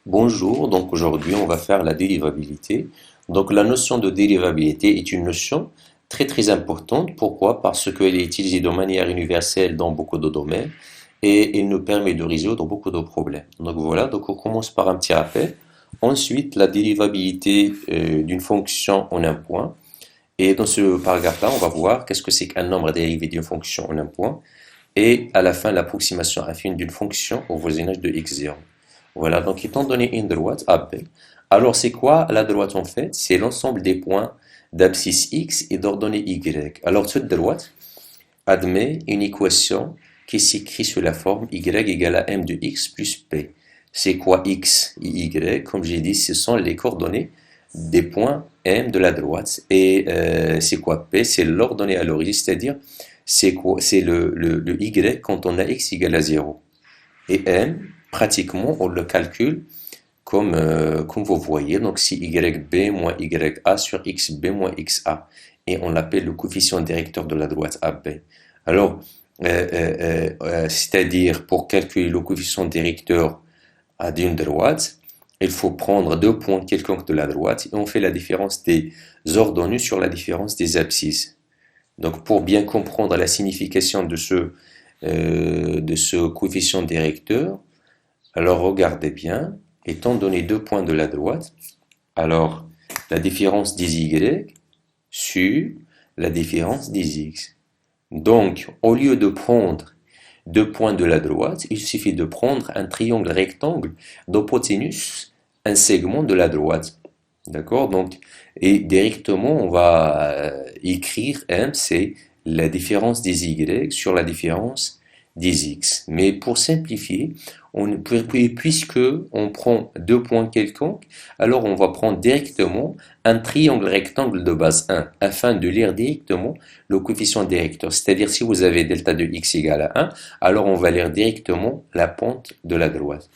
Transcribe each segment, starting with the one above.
Bonjour, donc aujourd'hui on va faire la dérivabilité. Donc la notion de dérivabilité est une notion très très importante. Pourquoi? Parce qu'elle est utilisée de manière universelle dans beaucoup de domaines et elle nous permet de résoudre beaucoup de problèmes. Donc voilà, donc on commence par un petit rappel. Ensuite, la dérivabilité d'une fonction en un point. Et dans ce paragraphe-là, on va voir qu'est-ce que c'est qu'un nombre dérivé d'une fonction en un point. Et à la fin, l'approximation affine d'une fonction au voisinage de x0. Voilà, donc étant donné une droite AB, alors c'est quoi la droite en fait? C'est l'ensemble des points d'abscisse x et d'ordonnée y. Alors cette droite admet une équation qui s'écrit sous la forme y égale à m de x plus p. C'est quoi x et y? Comme j'ai dit, ce sont les coordonnées des points m de la droite. Et c'est quoi p? C'est l'ordonnée à l'origine, c'est-à-dire c'est quoi? C'est le y quand on a x égale à 0. Et m, pratiquement, on le calcule comme vous voyez. Donc, c'est yb moins ya sur xb moins xa. Et on l'appelle le coefficient directeur de la droite AB. Alors, c'est-à-dire, pour calculer le coefficient directeur d'une droite, il faut prendre deux points quelconques de la droite et on fait la différence des ordonnées sur la différence des abscisses. Donc, pour bien comprendre la signification de ce coefficient directeur, alors regardez bien, étant donné deux points de la droite, alors la différence des y sur la différence des x. Donc, au lieu de prendre deux points de la droite, il suffit de prendre un triangle rectangle d'hypoténuse, un segment de la droite. D'accord? Donc, et directement, on va écrire M, c'est la différence des Y sur la différence des X. Mais pour simplifier, puisque on prend deux points quelconques, alors on va prendre directement un triangle rectangle de base 1 afin de lire directement le coefficient directeur. C'est-à-dire, si vous avez delta de x égale à 1, alors on va lire directement la pente de la droite.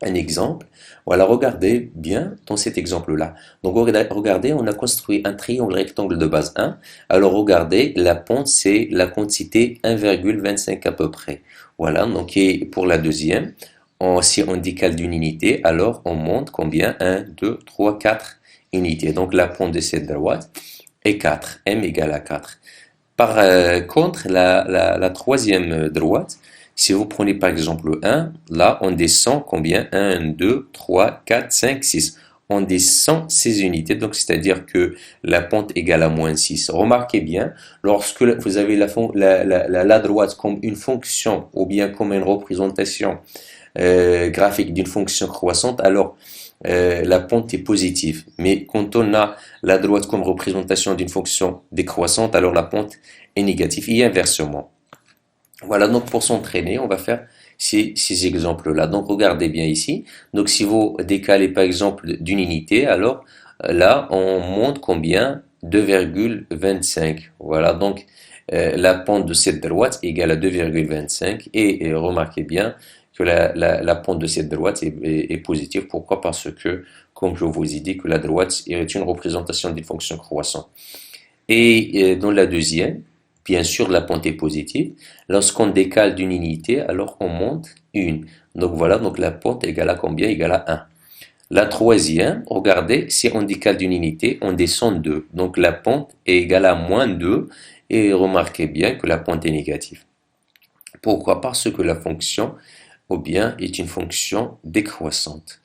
Un exemple, voilà, regardez bien dans cet exemple-là. Donc regardez, on a construit un triangle rectangle de base 1. Alors regardez, la pente c'est la quantité 1,25 à peu près. Voilà, donc et pour la deuxième, si on décale d'une unité, alors on monte combien? 1, 2, 3, 4 unités. Donc la pente de cette droite est 4, m égale à 4. Par contre, la troisième droite, si vous prenez par exemple 1, là on descend combien? 1, 2, 3, 4, 5, 6. On descend 6 unités, donc c'est-à-dire que la pente égale à moins 6. Remarquez bien, lorsque vous avez la droite comme une fonction ou bien comme une représentation graphique d'une fonction croissante, alors la pente est positive. Mais quand on a la droite comme représentation d'une fonction décroissante, alors la pente est négative et inversement. Voilà, donc pour s'entraîner, on va faire ces exemples-là. Donc regardez bien ici. Donc si vous décalez par exemple d'une unité, alors là on monte combien? 2,25. Voilà, donc la pente de cette droite est égale à 2,25 et remarquez bien que la pente de cette droite est positive. Pourquoi? Parce que, comme je vous ai dit, que la droite est une représentation d'une fonction croissante. Et dans la deuxième, bien sûr, la pente est positive. Lorsqu'on décale d'une unité, alors on monte une. Donc voilà, donc la pente est égale à combien? Égale à 1. La troisième, regardez, si on décale d'une unité, on descend 2. Donc la pente est égale à moins 2. Et remarquez bien que la pente est négative. Pourquoi? Parce que la fonction, ou bien, est une fonction décroissante.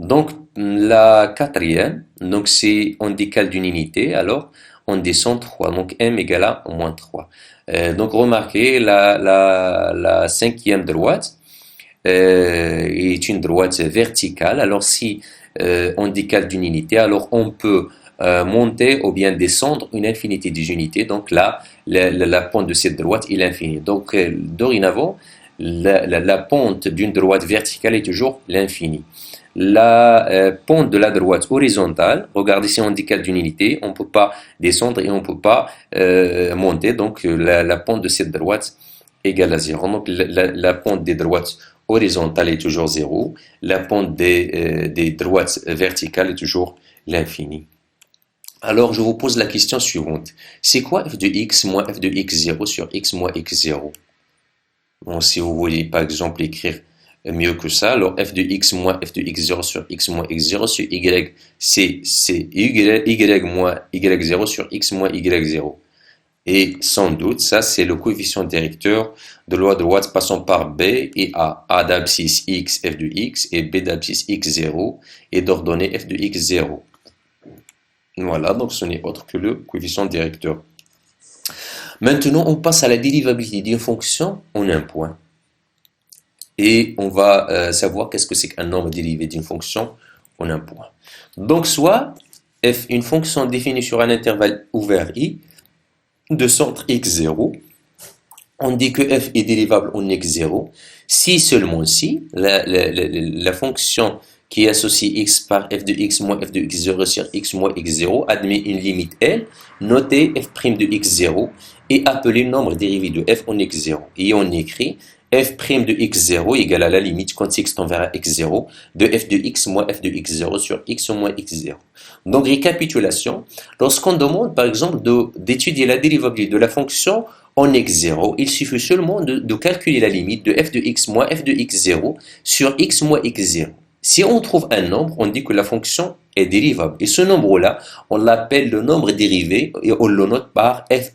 Donc la quatrième, donc si on décale d'une unité, alors on descend 3. Donc m égale à moins 3. Donc remarquez, la cinquième droite est une droite verticale. Alors si on décale d'une unité, alors on peut monter ou bien descendre une infinité des unités. Donc là, la pente de cette droite est l'infini. Donc dorénavant, la pente d'une droite verticale est toujours l'infini. La pente de la droite horizontale, regardez si on décale d'une unité, on ne peut pas descendre et on ne peut pas monter, donc la pente de cette droite est égale à 0. Donc la pente des droites horizontales est toujours 0, la pente des droites verticales est toujours l'infini. Alors je vous pose la question suivante, c'est quoi f de x moins f de x0 sur x moins x0? Bon, si vous voulez par exemple écrire mieux que ça. Alors f de x moins f de x0 sur x moins x0 sur y, c'est y moins y0 sur x moins y0. Et sans doute, ça c'est le coefficient directeur de loi de Watts passant par B et A. A d'abscisse x, f de x, et B d'abscisse x0, et d'ordonnée f de x0. Voilà, donc ce n'est autre que le coefficient directeur. Maintenant, on passe à la dérivabilité d'une fonction en un point. Et on va savoir qu'est-ce que c'est qu'un nombre dérivé d'une fonction en un point. Donc, soit f, une fonction définie sur un intervalle ouvert i, de centre x0, on dit que f est dérivable en x0, si seulement si la fonction qui associe x par f de x moins f de x0 sur x moins x0 admet une limite L, notée f' de x0, et appelée nombre dérivé de f en x0. Et on écrit f' de x0 égale à la limite quand x tend vers x0 de f de x moins f de x0 sur x moins x0. Donc, récapitulation, lorsqu'on demande par exemple d'étudier la dérivabilité de la fonction en x0, il suffit seulement de calculer la limite de f de x moins f de x0 sur x moins x0. Si on trouve un nombre, on dit que la fonction est dérivable. Et ce nombre-là, on l'appelle le nombre dérivé et on le note par f'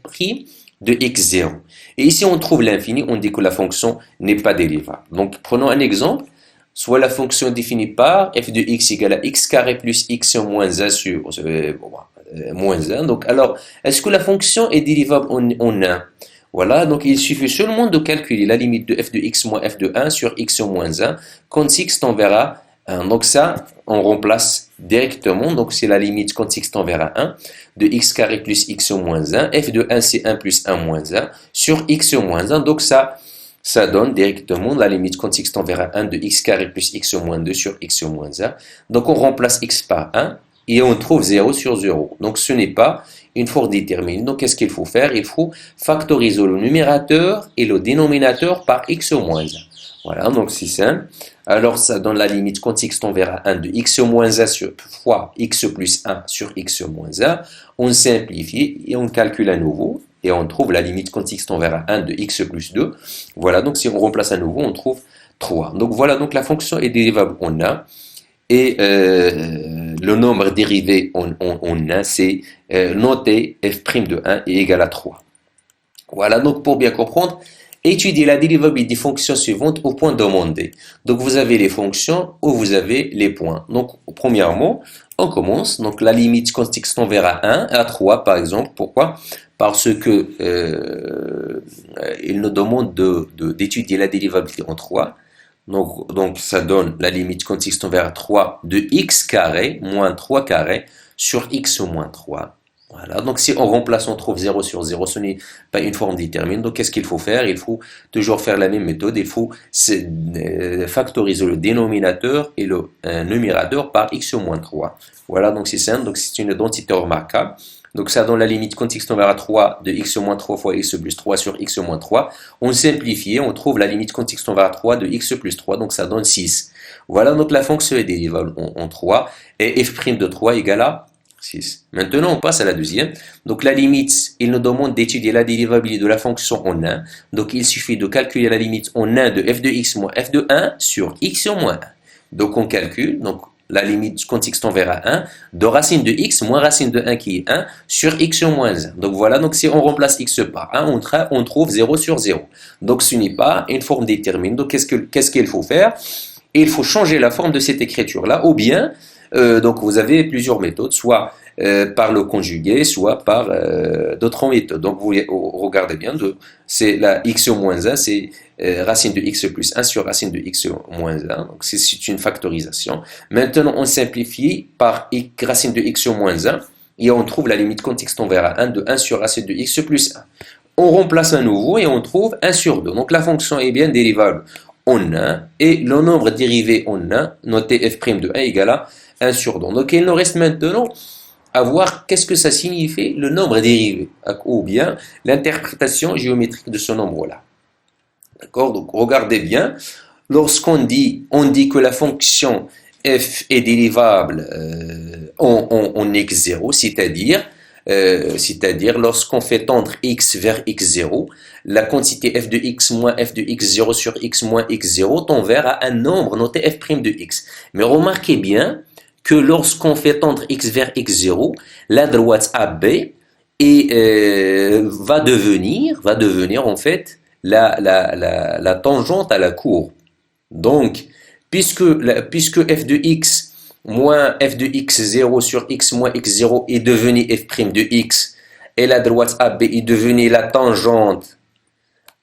de x0. Et ici, on trouve l'infini, on dit que la fonction n'est pas dérivable. Donc, prenons un exemple. Soit la fonction définie par f de x égale à x carré plus x moins 1 sur moins 1. Donc, alors, est-ce que la fonction est dérivable en 1? Voilà, donc il suffit seulement de calculer la limite de f de x moins f de 1 sur x moins 1 quand x tend vers 1. Donc ça, on remplace directement. Donc c'est la limite quand x tend vers 1 de x carré plus x moins 1. F de 1, c'est 1 plus 1 moins 1 sur x moins 1. Donc ça donne directement la limite quand x tend vers 1 de x carré plus x moins 2 sur x moins 1. Donc on remplace x par 1 et on trouve 0 sur 0. Donc ce n'est pas une forme déterminée. Donc qu'est-ce qu'il faut faire? Il faut factoriser le numérateur et le dénominateur par x moins 1. Voilà, donc c'est simple. Alors ça donne la limite quand x tend vers 1 de x moins 1 fois x plus 1 sur x moins 1. On simplifie et on calcule à nouveau. Et on trouve la limite quand x tend vers 1 de x plus 2. Voilà, donc si on remplace à nouveau, on trouve 3. Donc voilà, donc la fonction est dérivable en 1. Et le nombre dérivé en 1, c'est noté f' de 1 est égal à 3. Voilà, donc pour bien comprendre, étudiez la dérivabilité des fonctions suivantes au point demandé. Donc vous avez les fonctions ou vous avez les points. Donc premièrement, on commence. Donc la limite quand x tend vers 1 à 3 par exemple. Pourquoi? Parce que il nous demande d'étudier la dérivabilité en 3. Donc ça donne la limite quand x tend vers 3 de x carré moins 3 carré sur x moins 3. Voilà, donc si on remplace, on trouve 0 sur 0, ce n'est pas une forme déterminée. Donc qu'est-ce qu'il faut faire? Il faut toujours faire la même méthode, il faut factoriser le dénominateur et le numérateur par x moins 3. Voilà, donc c'est simple, donc c'est une identité remarquable. Donc ça donne la limite quand x tend vers 3 de x moins 3 fois x plus 3 sur x moins 3. On simplifie, on trouve la limite quand x tend vers 3 de x plus 3, donc ça donne 6. Voilà, donc la fonction est dérivable en 3 et f' de 3 égale à 6. Maintenant, on passe à la deuxième. Donc, la limite, il nous demande d'étudier la dérivabilité de la fonction en 1. Donc, il suffit de calculer la limite en 1 de f de x moins f de 1 sur x moins 1. Donc, on calcule donc la limite quand x tend vers 1 de racine de x moins racine de 1 qui est 1 sur x moins 1. Donc, voilà. Donc, si on remplace x par 1, on trouve 0 sur 0. Donc, ce n'est pas une forme déterminée. Donc, qu'est-ce qu'il faut faire? Il faut changer la forme de cette écriture-là ou bien donc vous avez plusieurs méthodes, soit par le conjugué, soit par d'autres méthodes. Donc vous regardez bien, c'est la x moins 1, c'est racine de x plus 1 sur racine de x moins 1. Donc c'est une factorisation. Maintenant on simplifie par racine de x moins 1 et on trouve la limite quand x tend vers 1 de 1 sur racine de x plus 1. On remplace à nouveau et on trouve 1 sur 2. Donc la fonction est bien dérivable en 1 et le nombre dérivé en 1, noté f' de 1 égale à 1 sur 2. Donc il nous reste maintenant à voir qu'est-ce que ça signifie le nombre dérivé ou bien l'interprétation géométrique de ce nombre-là. D'accord? Donc regardez bien, lorsqu'on dit que la fonction f est dérivable en x0, c'est-à-dire c'est-à-dire lorsqu'on fait tendre x vers x0, la quantité f de x moins f de x0 sur x moins x0 tend vers un nombre noté f' de x. Mais remarquez bien que lorsqu'on fait tendre x vers x0, la droite AB va devenir en fait la tangente à la courbe. Donc, puisque f de x moins f de x0 sur x moins x0 est devenu f' de x, et la droite AB est devenue la tangente,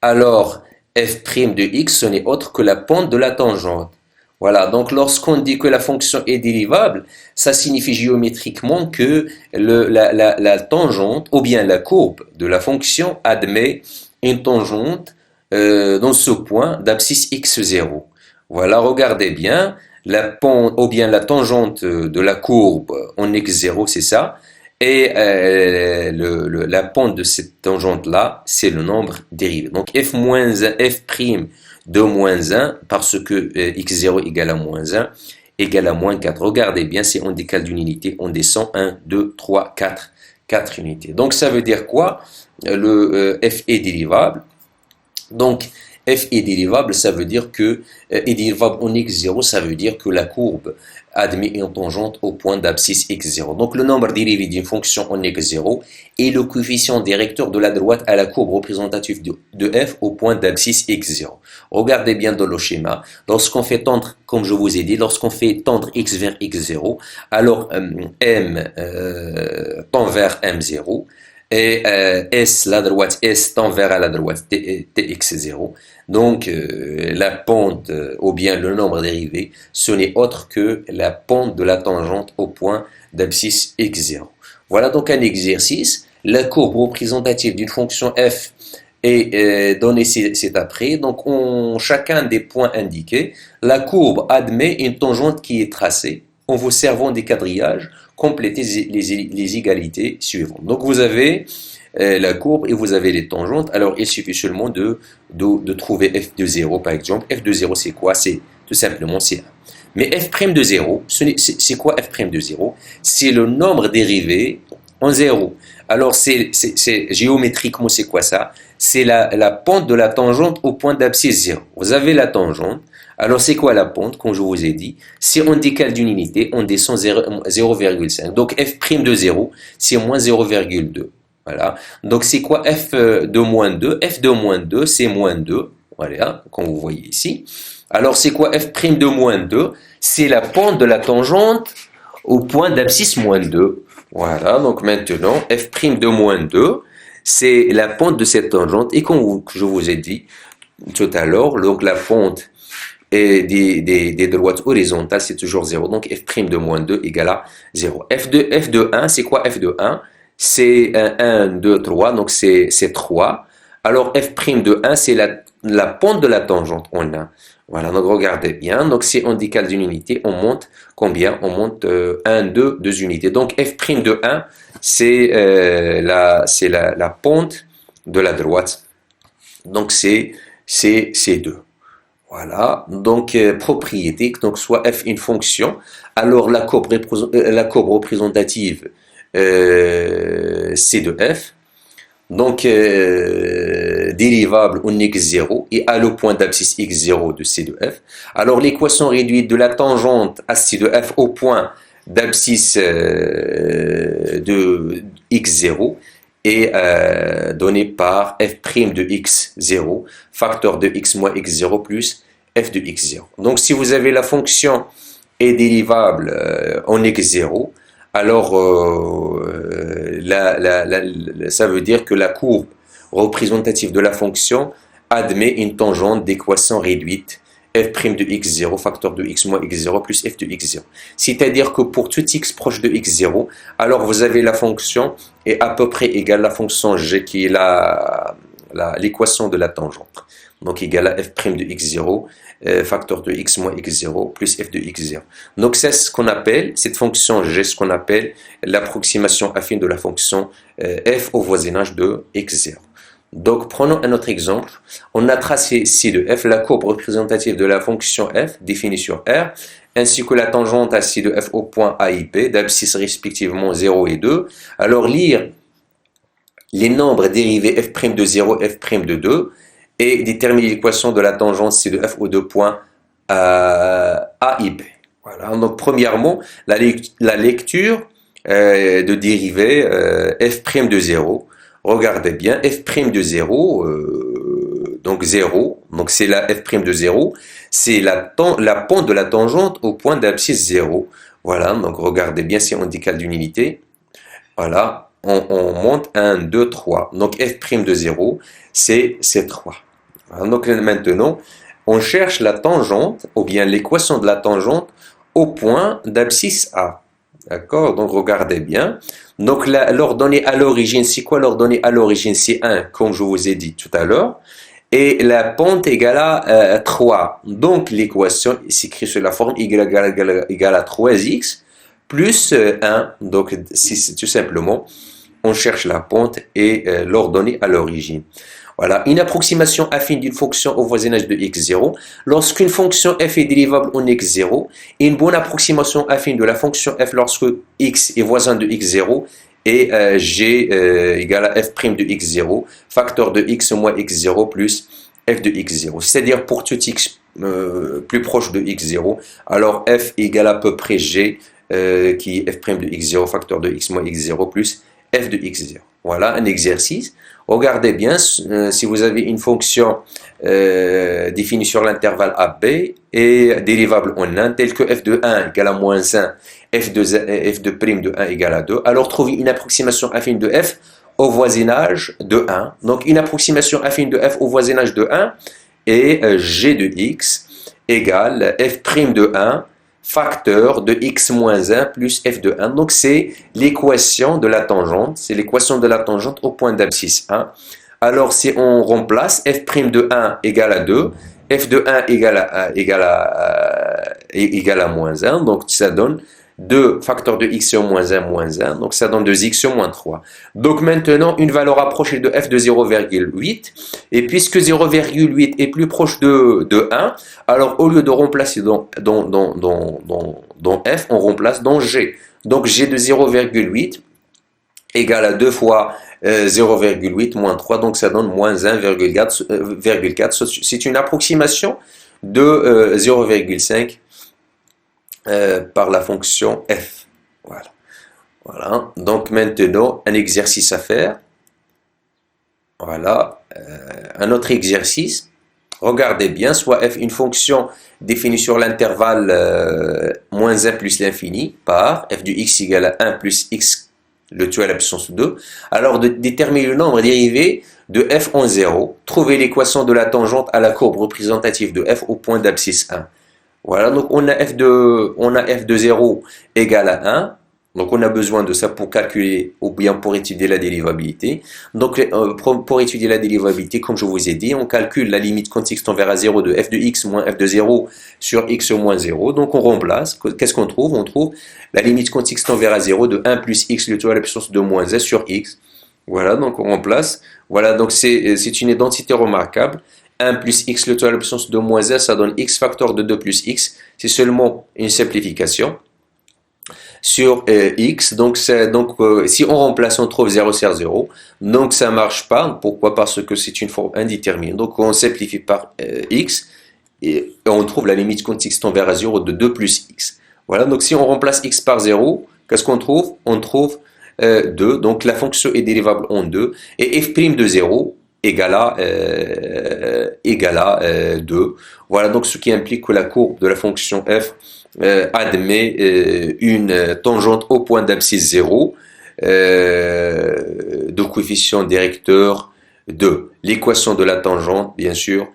alors f' de x, ce n'est autre que la pente de la tangente. Voilà, donc lorsqu'on dit que la fonction est dérivable, ça signifie géométriquement que la tangente, ou bien la courbe de la fonction admet une tangente dans ce point d'abscisse x0. Voilà, regardez bien, la pente, ou bien la tangente de la courbe en x0, c'est ça, et la pente de cette tangente-là, c'est le nombre dérivé. Donc f de moins 1, parce que x0 égale à moins 1, égale à moins 4. Regardez bien, si on décale d'une unité, on descend 1, 2, 3, 4 unités. Donc ça veut dire quoi? F est dérivable. Donc f est dérivable, ça veut dire que est dérivable en x0, ça veut dire que la courbe admet une tangente au point d'abscisse x0. Donc le nombre dérivé d'une fonction en x0 est le coefficient directeur de la droite à la courbe représentative de f au point d'abscisse x0. Regardez bien dans le schéma, lorsqu'on fait tendre, comme je vous ai dit, lorsqu'on fait tendre x vers x0, alors m tend vers m0, et S, la droite S tend vers la droite tx0. Donc la pente ou bien le nombre dérivé, ce n'est autre que la pente de la tangente au point d'abscisse x0. Voilà donc un exercice. La courbe représentative d'une fonction f est donnée ci-après. Donc chacun des points indiqués, la courbe admet une tangente qui est tracée en vous servant des quadrillages. Compléter les égalités suivantes. Donc vous avez la courbe et vous avez les tangentes. Alors il suffit seulement de trouver f de 0 par exemple. F de 0 c'est quoi? C'est tout simplement c'est 1. Mais f' de 0, c'est quoi f' de 0? C'est le nombre dérivé en 0. Alors géométriquement c'est quoi ça? C'est la pente de la tangente au point d'abscisse 0. Vous avez la tangente. Alors, c'est quoi la pente, comme je vous ai dit? Si on décale d'une unité, on descend 0,5. Donc, f' de 0, c'est moins 0,2. Voilà. Donc, c'est quoi f de moins 2? F de moins 2, c'est moins 2. Voilà, comme vous voyez ici. Alors, c'est quoi f' de moins 2? C'est la pente de la tangente au point d'abscisse moins 2. Voilà, donc maintenant, f' de moins 2, c'est la pente de cette tangente. Et comme je vous ai dit tout à l'heure, donc la pente et des droites horizontales, c'est toujours 0. Donc, f' de moins 2 égale à 0. F de 1, c'est quoi f de 1? C'est 1, 2, 3, donc c'est 3. Alors, f' de 1, c'est la pente de la tangente en 1. Voilà, donc regardez bien. Donc, si on décale d'une unité, on monte combien? On monte 1, 2 unités. Donc, f' de 1, c'est la pente de la droite. Donc, c'est 2. Voilà, donc propriété, donc soit f une fonction, alors la courbe représentative c'est de f, donc dérivable en x0 et à le point d'abscisse x0 de c de f. Alors l'équation réduite de la tangente à c de f au point d'abscisse de x0 est donné par f' de x0, facteur de x moins x0 plus f de x0. Donc si vous avez la fonction est dérivable en x0, alors ça veut dire que la courbe représentative de la fonction admet une tangente d'équation réduite f' de x0, facteur de x moins x0 plus f de x0. C'est-à-dire que pour tout x proche de x0, alors vous avez la fonction est à peu près égale à la fonction g qui est l'équation de la tangente. Donc égale à f' de x0, facteur de x moins x0 plus f de x0. Donc c'est ce qu'on appelle, cette fonction g, ce qu'on appelle l'approximation affine de la fonction f au voisinage de x0. Donc, prenons un autre exemple. On a tracé ci de f, la courbe représentative de la fonction f définie sur R ainsi que la tangente assis de f au point A et B, d'abscisse respectivement 0 et 2. Alors lire les nombres dérivés f' de 0, f' de 2, et déterminer l'équation de la tangente C de f aux deux points A et B. Voilà. Donc premièrement, la lecture de dérivée f' de 0. Regardez bien, f' de 0, donc 0, donc c'est la f' de 0, c'est la pente de la tangente au point d'abscisse 0. Voilà, donc regardez bien si on décale d'une unité. Voilà, on monte 1, 2, 3. Donc f' de 0, c'est 3. Voilà, donc maintenant, on cherche la tangente, ou bien l'équation de la tangente au point d'abscisse A. D'accord? Donc regardez bien. Donc l'ordonnée à l'origine, c'est quoi l'ordonnée à l'origine? C'est 1, comme je vous ai dit tout à l'heure. Et la pente égale à 3. Donc l'équation s'écrit sous la forme y égale à 3x plus 1. Donc c'est tout simplement, on cherche la pente et l'ordonnée à l'origine. Voilà, une approximation affine d'une fonction au voisinage de x0. Lorsqu'une fonction f est dérivable en x0, et une bonne approximation affine de la fonction f lorsque x est voisin de x0 et g égale à f' de x0, facteur de x moins x0 plus f de x0. C'est-à-dire pour tout x plus proche de x0, alors f égale à peu près g qui est f' de x0, facteur de x moins x0 plus f de x0. Voilà un exercice. Regardez bien, si vous avez une fonction définie sur l'intervalle AB et dérivable en 1, telle que f de 1 égale à moins 1, f de prime de 1 égale à 2, alors trouvez une approximation affine de f au voisinage de 1. Donc une approximation affine de f au voisinage de 1 et g de x égale f' de 1 facteur de x moins 1 plus f de 1. Donc c'est l'équation de la tangente, c'est l'équation de la tangente au point d'abscisse 1. Alors si on remplace f' de 1 égale à 2, f de 1 égale à moins 1, donc ça donne 2 facteur de x moins 1, donc ça donne 2x moins 3. Donc maintenant, une valeur approchée de f de 0,8, et puisque 0,8 est plus proche de 1, alors au lieu de remplacer dans f, on remplace dans g. Donc g de 0,8 égale à 2 fois 0,8 moins 3, donc ça donne moins 1,4. C'est une approximation de 0,5 par la fonction f. Voilà. Voilà. Donc maintenant, un exercice à faire. Voilà. Un autre exercice. Regardez bien, soit f, une fonction définie sur l'intervalle moins 1 plus l'infini, par f du x égale à 1 plus x, le tout à la puissance 2. Alors, de déterminer le nombre dérivé de f en 0. Trouver l'équation de la tangente à la courbe représentative de f au point d'abscisse 1. Voilà, donc on a f de 0 égale à 1. Donc on a besoin de ça pour calculer ou bien pour étudier la dérivabilité. Donc pour étudier la dérivabilité, comme je vous ai dit, on calcule la limite quand x tend vers à 0 de f de x moins f de 0 sur x moins 0. Donc on remplace. Qu'est-ce qu'on trouve? On trouve la limite quand x tend vers à 0 de 1 plus x le tout à la puissance de moins 1 sur x. Voilà, donc on remplace. Voilà, donc c'est une identité remarquable. 1 plus x le tout à la puissance de moins 1, ça donne x facteur de 2 plus x. C'est seulement une simplification sur x. Donc si on remplace, on trouve 0 sur 0. Donc ça ne marche pas. Pourquoi? Parce que c'est une forme indéterminée. Donc on simplifie par x et on trouve la limite quand x tend vers à 0 de 2 plus x. Voilà, donc si on remplace x par 0, qu'est-ce qu'on trouve? On trouve 2. Donc la fonction est dérivable en 2. Et f' de 0 égale à 2. Voilà donc ce qui implique que la courbe de la fonction f admet une tangente au point d'abscisse 0 de coefficient directeur 2. L'équation de la tangente, bien sûr,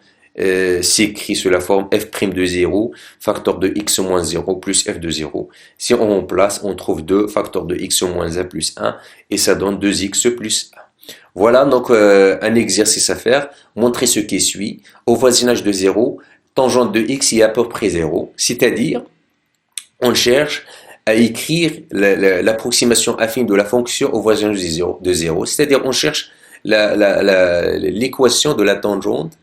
s'écrit sous la forme f' de 0, facteur de x moins 0 plus f de 0. Si on remplace, on trouve 2 facteur de x moins 1 plus 1 et ça donne 2x plus 1. Voilà donc un exercice à faire. Montrer ce qui suit. Au voisinage de 0, tangente de x est à peu près 0. C'est-à-dire, on cherche à écrire l'approximation affine de la fonction au voisinage de 0. C'est-à-dire, on cherche l'équation de la tangente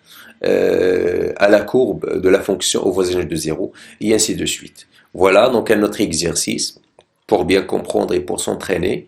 à la courbe de la fonction au voisinage de 0, et ainsi de suite. Voilà donc un autre exercice pour bien comprendre et pour s'entraîner.